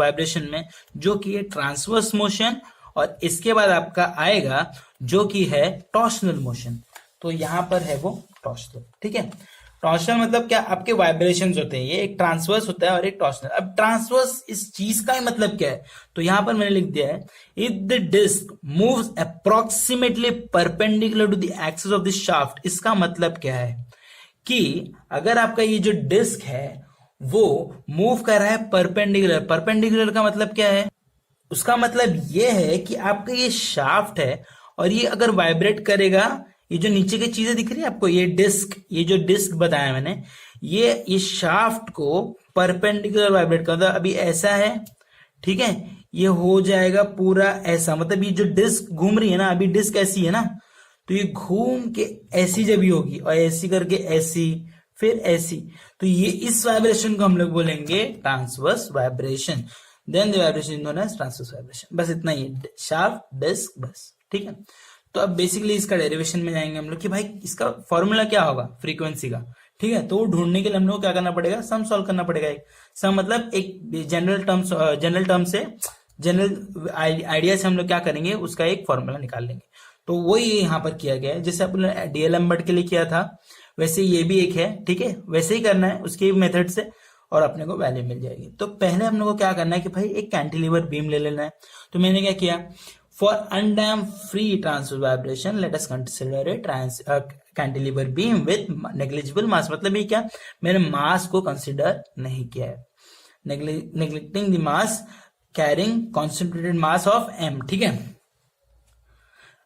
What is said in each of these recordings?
Vibration में, जो कि है ट्रांसवर्स मोशन, और इसके बाद आपका आएगा जो कि है टॉर्शनल मोशन। तो यहां पर है वो टॉर्शनल, ठीक है। टॉर्शनल मतलब क्या, आपके वाइब्रेशंस होते हैं, ये एक ट्रांसवर्स होता है और एक टॉर्शनल। अब ट्रांसवर्स इस चीज का ही मतलब क्या है, तो यहां पर मैंने लिख दिया है, if the disc moves approximately perpendicular to the axis of the shaft. इसका मतलब क्या है कि अगर आपका ये जो डिस्क है वो मूव कर रहा है परपेंडिकुलर। परपेंडिकुलर का मतलब क्या है, उसका मतलब ये है कि आपका ये शाफ्ट है और ये अगर वाइब्रेट करेगा, ये जो नीचे की चीजें दिख रही है आपको, ये डिस्क, ये जो डिस्क बताया मैंने, ये शाफ्ट को परपेंडिकुलर वाइब्रेट करता है। अभी ऐसा है, ठीक है, ये हो जाएगा पूरा ऐसा, मतलब ये जो डिस्क घूम रही है ना, अभी डिस्क ऐसी है ना, तो ये घूम के ऐसी जब होगी और ऐसी करके ऐसी, फिर ऐसी, तो ये इस वाइब्रेशन को हम लोग बोलेंगे transverse vibration. Then the vibration is known as transverse vibration. बस इतना ही, शाफ्ट, डिस्क, बस, ठीक है। तो अब बेसिकली इसका डेरिवेशन में जाएंगे हम लोग कि भाई इसका फॉर्मूला क्या होगा फ्रीक्वेंसी का, ठीक है। तो वो ढूंढने के लिए हम लोग को क्या करना पड़ेगा, सम सॉल्व करना पड़ेगा। एक सम मतलब एक जनरल टर्म से, जनरल आइडिया से हम लोग क्या करेंगे, उसका एक फॉर्मूला निकाल लेंगे। तो वही यहाँ पर किया गया है, जैसे अपने डीएल एम्बर्ट के लिए किया था वैसे ये भी एक है, ठीक है, वैसे ही करना है उसके मेथड से और अपने को वैल्यू मिल जाएगी। तो पहले हम लोग को क्या करना है कि भाई एक कैंटिलीवर बीम ले लेना है। तो मैंने क्या किया, for undamped free transverse vibration let us consider a cantilever beam with negligible mass. मतलब ये क्या, मैंने मास को कंसिडर नहीं किया है, neglecting the mass carrying concentrated mass of m, ठीक है।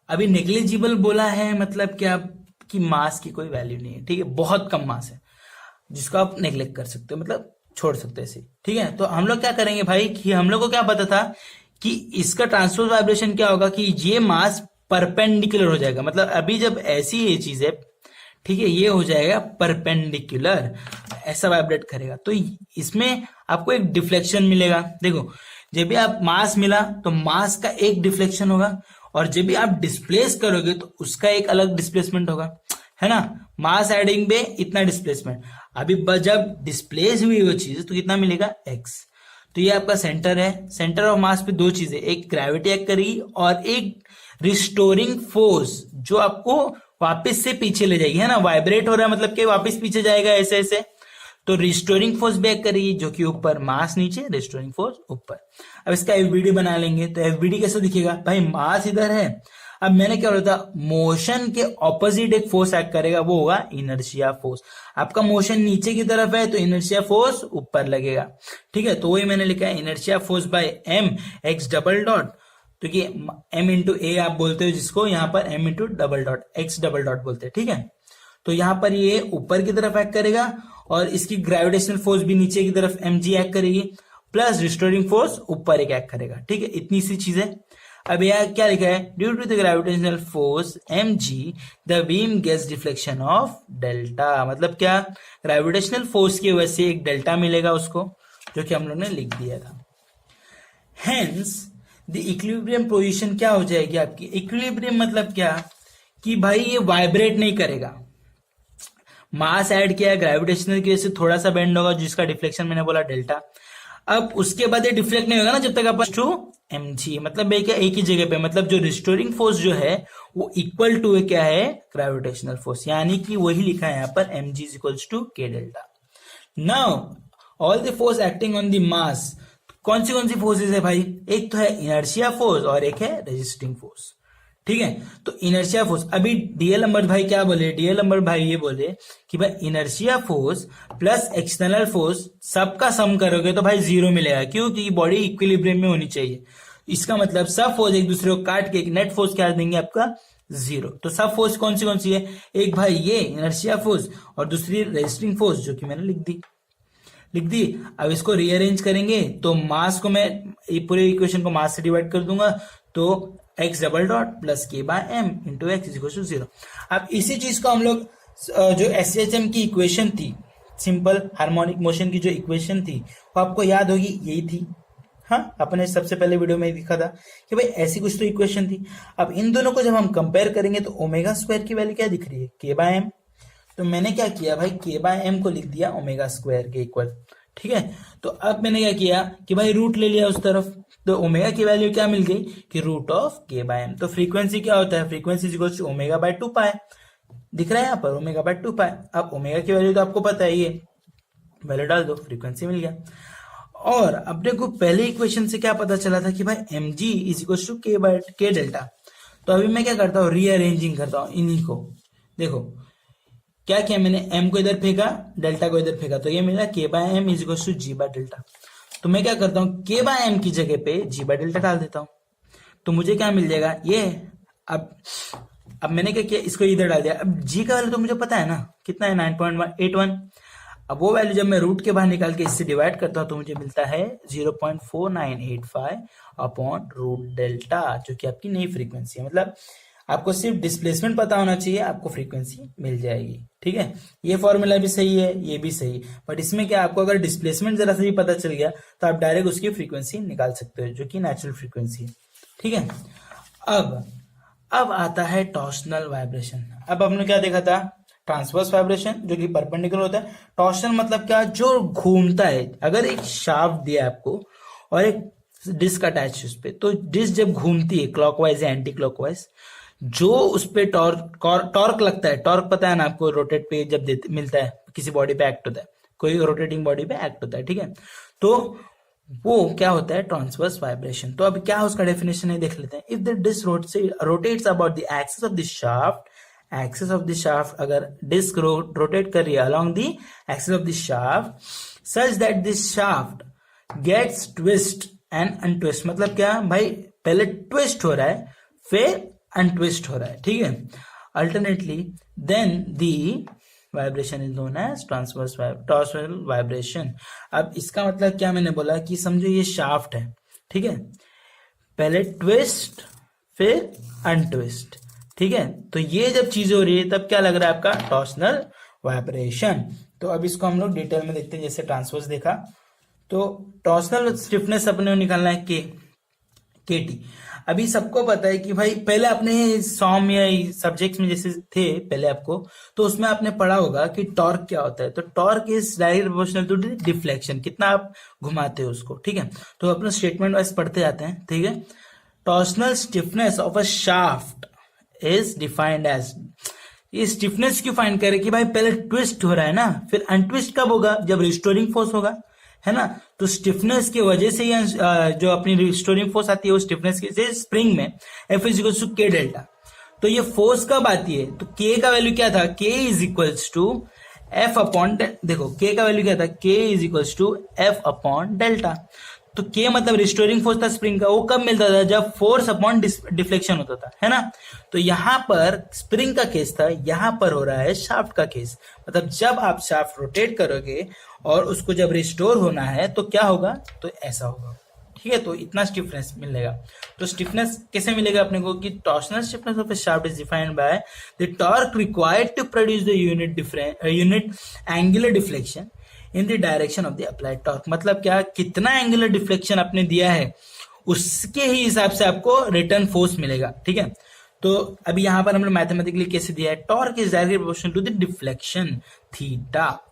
अभी नेग्लिजिबल बोला है मतलब क्या कि मास की कोई वैल्यू नहीं है, ठीक है, बहुत कम मास है जिसको आप नेग्लेक्ट कर सकते हो, मतलब छोड़ सकते हो इसे, ठीक है। तो हम लोग क्या करेंगे भाई कि हम लोग को क्या पता था कि इसका ट्रांसवर्स वाइब्रेशन क्या होगा कि ये मास परपेंडिकुलर हो जाएगा। मतलब अभी जब ऐसी ये चीज है, ठीक है, ये हो जाएगा परपेंडिकुलर, ऐसा वाइब्रेट करेगा, तो इसमें आपको एक डिफ्लेक्शन मिलेगा। देखो जब भी आप मास मिला तो मास का एक डिफ्लेक्शन होगा, और जब भी आप डिस्प्लेस करोगे तो उसका एक अलग डिस्प्लेसमेंट होगा, है ना। मास एडिंग पे इतना डिस्प्लेसमेंट, अभी जब डिस्प्लेस हुई वो चीज तो कितना मिलेगा, x। तो ये आपका सेंटर है, सेंटर ऑफ मास पे दो चीजें, एक ग्रेविटी एक्ट करेगी और एक रिस्टोरिंग फोर्स जो आपको वापस से पीछे ले जाएगी, है ना। वाइब्रेट हो रहा है मतलब कि वापस पीछे जाएगा ऐसे ऐसे, तो रिस्टोरिंग फोर्स बैक करेगी जो कि ऊपर, मास नीचे, रिस्टोरिंग फोर्स ऊपर। अब इसका एफबीडी बना लेंगे, तो एफबीडी कैसे दिखेगा भाई, मास इधर है, अब मैंने क्या बोला था, मोशन के ऑपोजिट एक फोर्स एक्ट करेगा, वो होगा इनर्शिया फोर्स। आपका मोशन नीचे की तरफ है तो इनर्शिया फोर्स ऊपर लगेगा, ठीक है। तो वही मैंने लिखा है inertia force by m x double dot, तो कि m इंटू ए आप बोलते हो जिसको, यहाँ पर m into double dot x double dot बोलते हैं, ठीक है। तो यहाँ पर ये ऊपर की तरफ एक्ट करेगा और इसकी ग्रेविटेशनल फोर्स भी नीचे की तरफ mg एक्ट करेगी, प्लस रिस्टोरिंग फोर्स ऊपर एक एक्ट करेगा, ठीक है। इतनी सी चीज है। अब यहाँ क्या लिखा है, due to the gravitational force mg the beam gets deflection of delta. मतलब क्या, ग्रेविटेशनल फोर्स की वजह से एक डेल्टा मिलेगा उसको, जो कि हम लोग ने लिख दिया था। हेंस द इक्विलिब्रियम पोजीशन क्या हो जाएगी आपकी, इक्विलिब्रियम मतलब क्या कि भाई ये वाइब्रेट नहीं करेगा, मास ऐड किया है, ग्रेविटेशनल की वजह से थोड़ा सा बेंड होगा जिसका डिफ्लेक्शन मैंने बोला डेल्टा। अब उसके बाद ये डिफ्लेक्ट नहीं होगा ना जब तक अपन टू mg, मतलब क्या एक ही जगह पे, मतलब जो रिस्टोरिंग फोर्स जो है वो इक्वल टू क्या है, ग्रेविटेशनल फोर्स, यानी कि वही लिखा है यहाँ पर mg is equals to k delta. Now all the force acting on the mass, कौन सी फोर्सेज है भाई, एक तो है इनर्शिया फोर्स और एक है रेजिस्टिंग फोर्स, ठीक है। तो इनर्शिया फोर्स, अभी डीएल अम्बर भाई क्या बोले, डीएल अम्बर भाई ये बोले कि भाई inertia force plus external force सबका सम करोगे तो भाई जीरो मिलेगा, क्योंकि बॉडी इक्विलिब्रियम में होनी चाहिए। इसका मतलब सब फोर्स एक दूसरे को काट के एक नेट फोर्स क्या देंगे आपका, जीरो। तो सब फोर्स कौन सी है, एक भाई ये इनर्शिया फोर्स और दूसरी रेजिस्टिंग फोर्स, जो कि मैंने लिख दी। अब इसको रीअरेंज करेंगे तो मास को मैं पूरे इक्वेशन को मास से डिवाइड कर दूंगा, तो x double dot plus k by m into x is equal to zero. अब इसी चीज को हम लोग जो SHM की इक्वेशन थी, सिंपल हार्मोनिक मोशन की जो इक्वेशन थी वो आपको याद होगी, यही थी। हाँ, अपने सबसे पहले वीडियो में दिखा था कि भाई ऐसी कुछ तो इक्वेशन थी। अब इन दोनों को जब हम कंपेयर करेंगे तो ओमेगा स्क्वायर की वैल्यू क्या दिख रही है, के बाय एम। तो मैंने क्या किया भाई, के बाय एम को लिख दिया ओमेगा स्क्वायर के इक्वल, ठीक है। तो अब मैंने क्या किया कि भाई रूट ले लिया उस तरफ, तो ओमेगा की वैल्यू क्या मिल गई कि root of k by m. तो फ्रीक्वेंसी क्या होता है, frequency equals to omega by 2 pi, दिख रहा है यहाँ पर ओमेगा बाय 2 पाई। अब ओमेगा की वैल्यू तो आपको पता है, ये वैल्यू डाल दो, फ्रीक्वेंसी मिल गया। और अपने को पहले इक्वेशन से क्या पता चला था कि भाई m g is equal to k by k delta. तो अभी मैं क्या करता हूँ, रीअरेंजिंग करता हूँ इन्हीं को। देखो क्या किया मैंने, एम को इधर फेंका, डेल्टा को इधर फेंका, तो ये मिला k by m is equal to g by delta. तो मैं क्या करता हूँ, के बाय एम की जगह पे जी बाय डेल्टा डाल देता हूँ, तो मुझे क्या मिल जाएगा ये। अब अब मैंने क्या किया, इसको इधर डाल दिया। अब जी का वैल्यू तो मुझे पता है ना कितना है, 9.81। अब वो वैल्यू जब मैं रूट के बाहर निकाल के इससे डिवाइड करता हूं तो मुझे मिलता है 0.4985 अपॉन रूट डेल्टा, जो कि आपकी नई फ्रीक्वेंसी है। मतलब आपको सिर्फ डिस्प्लेसमेंट पता होना चाहिए, आपको फ्रीक्वेंसी मिल जाएगी। ठीक है, ये फॉर्मूला भी सही है, ये भी सही, बट इसमें क्या आपको अगर डिस्प्लेसमेंट जरा सा भी पता चल गया तो आप डायरेक्ट उसकी फ्रीक्वेंसी निकाल सकते हो, जो कि नेचुरल फ्रीक्वेंसी है। ठीक है, अब आता है टॉर्सनल वाइब्रेशन। अब हमने क्या देखा था, ट्रांसवर्स वाइब्रेशन जो कि परपेंडिकुलर होता है। टॉर्सनल मतलब क्या, जो घूमता है। अगर एक शाफ्ट दिया आपको और एक डिस्क अटैच उस पे, तो डिस्क जब घूमती है क्लॉकवाइज या एंटी क्लॉकवाइज, जो उस पे टॉर्क लगता है, टॉर्क पता है ना आपको, रोटेट पे जब मिलता है किसी बॉडी पे एक्ट होता है, कोई रोटेटिंग बॉडी पे एक्ट होता है। ठीक है, तो वो क्या होता है, ट्रांसवर्स वाइब्रेशन। तो अब क्या उसका डेफिनेशन है देख लेते हैं। If the disc rotates about the axis of the shaft, axis of the shaft, अगर डिस्क रोटेट कर रही है along the axis of the shaft such that this shaft gets twist and untwist. मतलब क्या भाई, पहले ट्विस्ट हो रहा है फिर अनट्विस्ट हो रहा है। ठीक है, alternately then the vibration is known as torsional vibration. अब इसका मतलब क्या, मैंने बोला कि समझो ये शाफ्ट है, ठीक है, पहले ट्विस्ट फिर अनट्विस्ट। ठीक है, तो ये जब चीजें हो रही है तब क्या लग रहा है आपका, टॉर्सनल वाइब्रेशन। तो अब इसको हम लोग डिटेल में देखते हैं। जैसे ट्रांसवर्स देखा, तो टॉर्सनल स्टिफनेस अपने निकालना है के टी। अभी सबको पता है कि भाई पहले आपने सॉम या सब्जेक्ट्स में जैसे थे पहले आपको, तो उसमें आपने पढ़ा होगा कि टॉर्क क्या होता है। तो torque is direct proportional to deflection, कितना आप घुमाते हो उसको। ठीक है, तो अपना स्टेटमेंट वाइज पढ़ते जाते हैं। ठीक है, torsional stiffness of a shaft is defined as, ये स्टिफनेस क्यों फाइंड करें कि भाई पहले ट्विस्ट हो रहा है ना, फिर अनट्विस्ट कब होगा, जब रिस्टोरिंग फोर्स होगा, है ना। तो स्टिफनेस की वजह से जो अपनी रिस्टोरिंग फोर्स आती है वो स्टिफनेस की, स्प्रिंग में एफ इज इक्वल्स टू के डेल्टा। तो ये फोर्स कब आती है, तो के का वैल्यू क्या था, k is equals to f upon, देखो के का वैल्यू क्या था, k is equals to f upon delta. तो के मतलब रिस्टोरिंग फोर्स था स्प्रिंग का, वो कब मिलता था, जब फोर्स अपॉन डिफ्लेक्शन होता था, है ना। तो यहां पर स्प्रिंग का केस था, यहां पर हो रहा है शाफ्ट का केस। मतलब जब आप शाफ्ट रोटेट करोगे और उसको जब रिस्टोर होना है तो क्या होगा, तो ऐसा होगा। ठीक है, तो इतना स्टिफनेस मिलेगा। तो स्टिफनेस कैसे मिलेगा अपने को, कि torsional stiffness of a shaft is defined by the torque required to produce the unit angular deflection in the direction of the applied torque. मतलब क्या, कितना एंगुलर डिफ्लेक्शन आपने दिया है उसके ही हिसाब से आपको रिटर्न फोर्स मिलेगा। ठीक है, तो अभी यहां पर हमने मैथमेटिकली कैसे दिया है, torque is directly proportional to the deflection theta.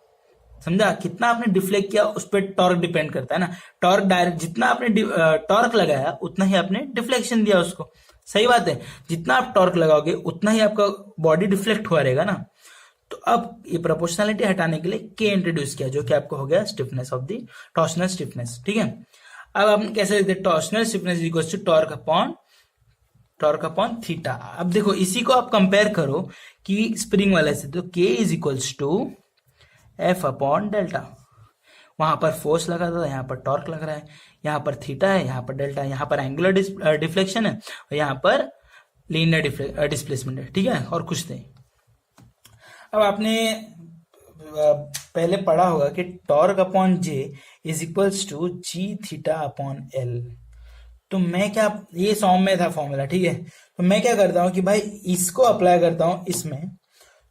समझा, कितना आपने डिफ्लेक्ट किया उस पर टॉर्क डिपेंड करता है ना। टॉर्क डायरेक्ट, जितना आपने टॉर्क लगाया उतना ही आपने डिफ्लेक्शन दिया उसको। सही बात है, जितना आप टॉर्क लगाओगे उतना ही आपका बॉडी डिफ्लेक्ट हुआ रहेगा ना। तो अब ये प्रोपोर्शनलिटी हटाने के लिए के इंट्रोड्यूस किया, जो कि आपको हो गया stiffness of the torsional stiffness. ठीक है, अब हम कैसे लिखते हैं, torsional stiffness equals to torque upon theta. अब देखो इसी को आप कंपेयर करो कि स्प्रिंग वाले से, तो k is equals to f upon delta. वहां पर फोर्स लगा था, यहाँ पर टॉर्क लग रहा है, यहाँ पर थीटा है, यहाँ पर डेल्टा है, यहाँ पर एंगुलर डिफ्लेक्शन है और यहाँ पर लीनियर डिस्प्लेसमेंट है। ठीक है, और कुछ नहीं। अब आपने पहले पढ़ा होगा कि torque upon j is equals to g theta upon l. तो मैं क्या, ये सॉम में था फॉर्मूला, ठीक है, तो मैं क्या करता हूं कि भाई इसको अप्लाई करता हूं इसमें,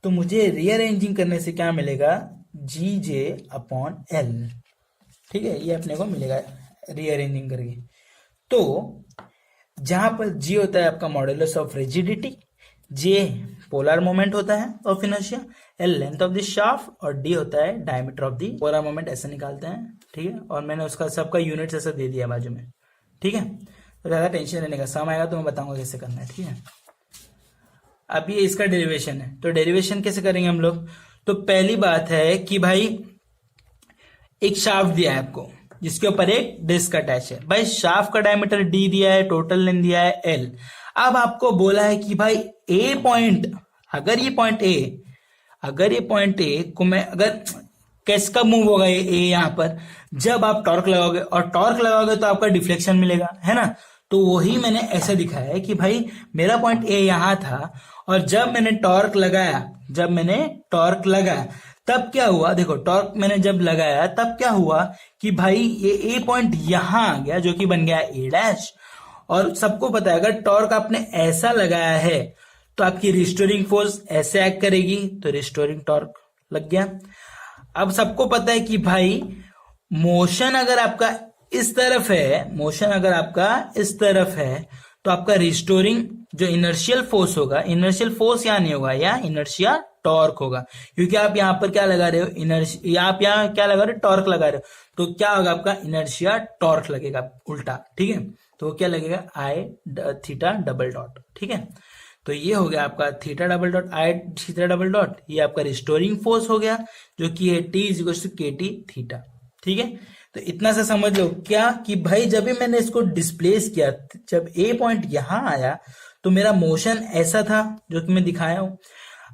तो मुझे रीअरेंजिंग करने से क्या मिलेगा, जी जे अपॉन एल। ठीक है, ये अपने को मिलेगा रीअरेंजिंग करके। तो जहां पर जी होता है आपका modulus of rigidity, J polar moment होता है of inertia, L length of the shaft और डी होता है diameter of the polar moment. ऐसे निकालते हैं, ठीक है। और मैंने उसका सबका यूनिट्स ऐसा दे दिया बाजू में, ठीक है। तो ज्यादा टेंशन लेने का, सम आएगा तो मैं बताऊंगा कैसे करना है, ठीक है। अब ये इसका डेरिवेशन है, तो डेरिवेशन कैसे करेंगे हम लोग। तो पहली बात है कि भाई एक शाफ्ट दिया है आपको जिसके ऊपर एक डिस्क अटैच है। भाई शाफ्ट का डायमीटर डी दिया है, टोटल लेंथ दिया है एल। अब आपको बोला है कि भाई ए पॉइंट, अगर ये पॉइंट ए को मैं अगर कैसे कब मूव होगा ये यहाँ पर, जब आप टॉर्क लगाओगे, और टॉर्क लगाओगे तो आपका डिफ्लेक्शन मिलेगा, है ना। तो वही मैंने ऐसे दिखाया है कि भाई मेरा पॉइंट ए यहां था और जब मैंने टॉर्क लगाया तब क्या हुआ, देखो टॉर्क मैंने जब लगाया तब क्या हुआ कि भाई ये ए पॉइंट यहां आ गया जो कि बन गया ए डैश। और सबको पता है अगर टॉर्क आपने ऐसा लगाया है तो आपकी रिस्टोरिंग फोर्स ऐसे एक्ट करेगी, तो रिस्टोरिंग टॉर्क लग गया। अब सबको पता है कि भाई मोशन अगर आपका इस तरफ है, तो आपका रिस्टोरिंग जो इनर्शियल फोर्स होगा, इनर्शियल फोर्स यहाँ नहीं होगा, या इनर्शिया टॉर्क होगा, क्योंकि आप यहाँ पर क्या लगा रहे हो, आप यहाँ क्या लगा रहे हो, टॉर्क लगा रहे हो। तो क्या होगा आपका इनर्शिया टॉर्क लगेगा उल्टा, ठीक है। तो क्या लगेगा आई थीटा डबल डॉट, ठीक है। तो ये हो गया आपका theta double dot I theta double dot, ये आपका रिस्टोरिंग फोर्स हो गया जो कि है टी इज इक्वल टू के टी थीटा, ठीक है। तो इतना सा समझ लो क्या कि भाई जब भी मैंने इसको डिस्प्लेस किया, जब ए पॉइंट यहां आया तो मेरा मोशन ऐसा था जो कि मैं दिखाया हूं।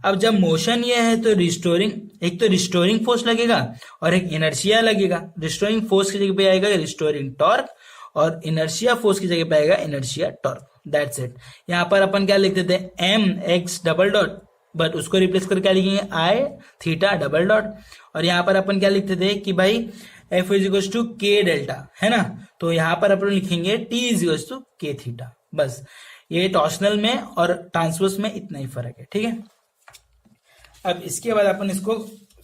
अब जब मोशन ये है तो एक तो रिस्टोरिंग फोर्स लगेगा और एक इनर्शिया लगेगा। रिस्टोरिंग फोर्स की जगह पे आएगा रिस्टोरिंग टॉर्क और इनर्शिया फोर्स की जगह पे आएगा इनर्शिया टॉर्क, दैट्स इट। यहाँ पर अपन क्या लिखते थे, m x double dot, but उसको रिप्लेस करके क्या लिखेंगे, आई थीटा डबल डॉट। और यहाँ पर अपन क्या लिखते थे कि भाई एफ इज इक्वल टू के डेल्टा, है ना। तो यहाँ पर अपन लिखेंगे टी इज इक्वल टू के थीटा। बस ये टॉर्सनल में और ट्रांसवर्स में इतना ही फर्क है, ठीक है। अब इसके बाद अपन इसको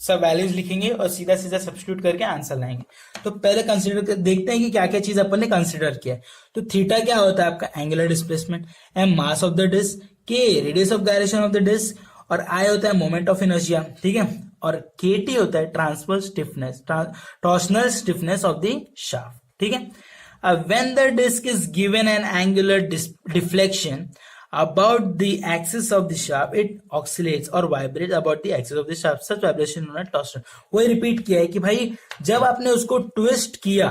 सब वैल्यूज लिखेंगे और सीधा सीधा सब्स्टिट्यूट करके आंसर लाएंगे। तो पहले कंसीडर कर देखते हैं कि क्या क्या चीज अपन ने कंसीडर किया है। तो थीटा क्या होता है आपका angular displacement, M mass of the disc, k radius of gyration of the disc, और आई होता है मोमेंट ऑफ इनर्शिया, ठीक है। और के टी होता है transverse stiffness, torsional stiffness of the shaft, ठीक है। अब when the disc is given an angular deflection about the axis of the shaft, it oscillates or vibrates about the axis of the shaft. Such vibration known as torsion. वही repeat किया है कि भाई जब आपने उसको ट्विस्ट किया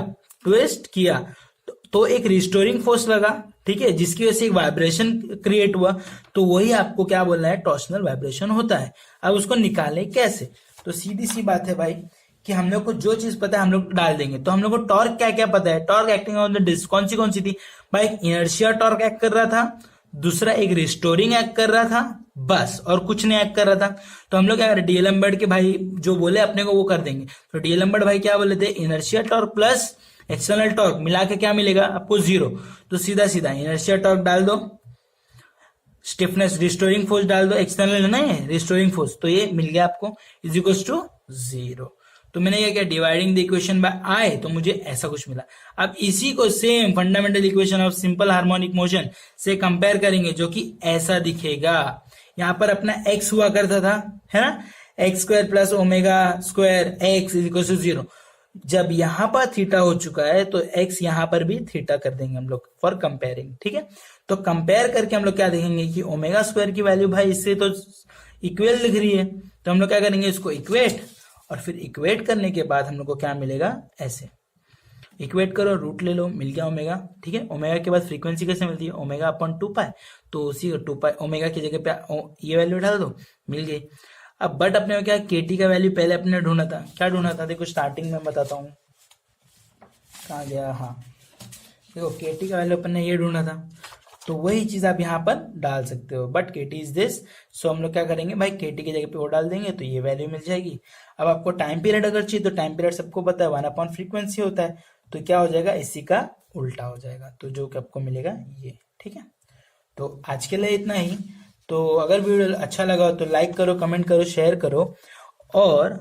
तो एक रिस्टोरिंग फोर्स लगा, ठीक है, जिसकी वजह से एक वाइब्रेशन क्रिएट हुआ। तो वही आपको क्या बोलना है, टॉर्सनल वाइब्रेशन होता है। अब उसको निकालें कैसे, तो सीधी सी बात है भाई कि हम लोग को जो चीज पता है हम लोग डाल देंगे। तो हम लोग को टॉर्क क्या क्या पता है, torque acting on the disc कौन सी थी भाई, इनर्शिया टॉर्क एक्ट कर रहा था, दूसरा एक रिस्टोरिंग एक्ट कर रहा था, बस और कुछ नहीं एक्ट कर रहा था। तो हम लोग क्या करें, डीएल एम्बर्ट के भाई जो बोले अपने को वो कर देंगे। तो डीएल एम्बर्ट भाई क्या बोले थे, inertia torque plus external torque मिला के क्या मिलेगा आपको, 0। तो सीधा सीधा इनर्शिया टॉर्क डाल दो, स्टिफनेस रिस्टोरिंग फोर्स डाल दो, एक्सटर्नल नहीं है रिस्टोरिंग फोर्स, तो ये मिल गया आपको इज इक्वल टू 0। तो मैंने ये क्या, डिवाइडिंग द इक्वेशन बाय आई, तो मुझे ऐसा कुछ मिला। अब इसी को same fundamental equation of simple harmonic motion से कंपेयर करेंगे जो कि ऐसा दिखेगा। यहां पर अपना x हुआ करता था, है ना, x square plus omega square x is equal to 0। जब यहां पर थीटा हो चुका है तो x यहां पर भी थीटा कर देंगे हम लोग फॉर कंपेयरिंग, ठीक है। तो कंपेयर करके हम लोग क्या देखेंगे कि ओमेगा स्क्वायर की वैल्यू भाई इससे तो इक्वल दिख रही है, तो हम लोग क्या करेंगे, इसको इक्वेट, और फिर इक्वेट करने के बाद हम लोग को क्या मिलेगा, ऐसे इक्वेट करो, रूट ले लो, मिल गया ओमेगा, ठीक है। ओमेगा के बाद फ्रीक्वेंसी कैसे मिलती है, ओमेगा अपॉन 2 पाई, तो उसी 2 पाई ओमेगा की जगह पे ये वैल्यू डाल दो, मिल गई। अब बट अपने क्या, केटी का वैल्यू पहले अपने ढूंढना था, क्या ढूंढना था, देखो स्टार्टिंग में बताता हूँ कहाँ गया, हाँ देखो केटी का वैल्यू अपन ने ये ढूंढना था, तो वही चीज आप यहाँ पर डाल सकते हो, बट केटी इज दिस। सो हम लोग क्या करेंगे भाई, केटी की जगह पे वो डाल देंगे तो ये वैल्यू मिल जाएगी। अब आपको टाइम पीरियड अगर चाहिए तो टाइम पीरियड सबको पता है 1 फ्रीक्वेंसी होता है, तो क्या हो जाएगा, इसी का उल्टा हो जाएगा, तो जो कि आपको मिलेगा ये, ठीक है। तो आज के लिए इतना ही। तो अगर वीडियो अच्छा लगा हो तो लाइक करो, कमेंट करो, शेयर करो, और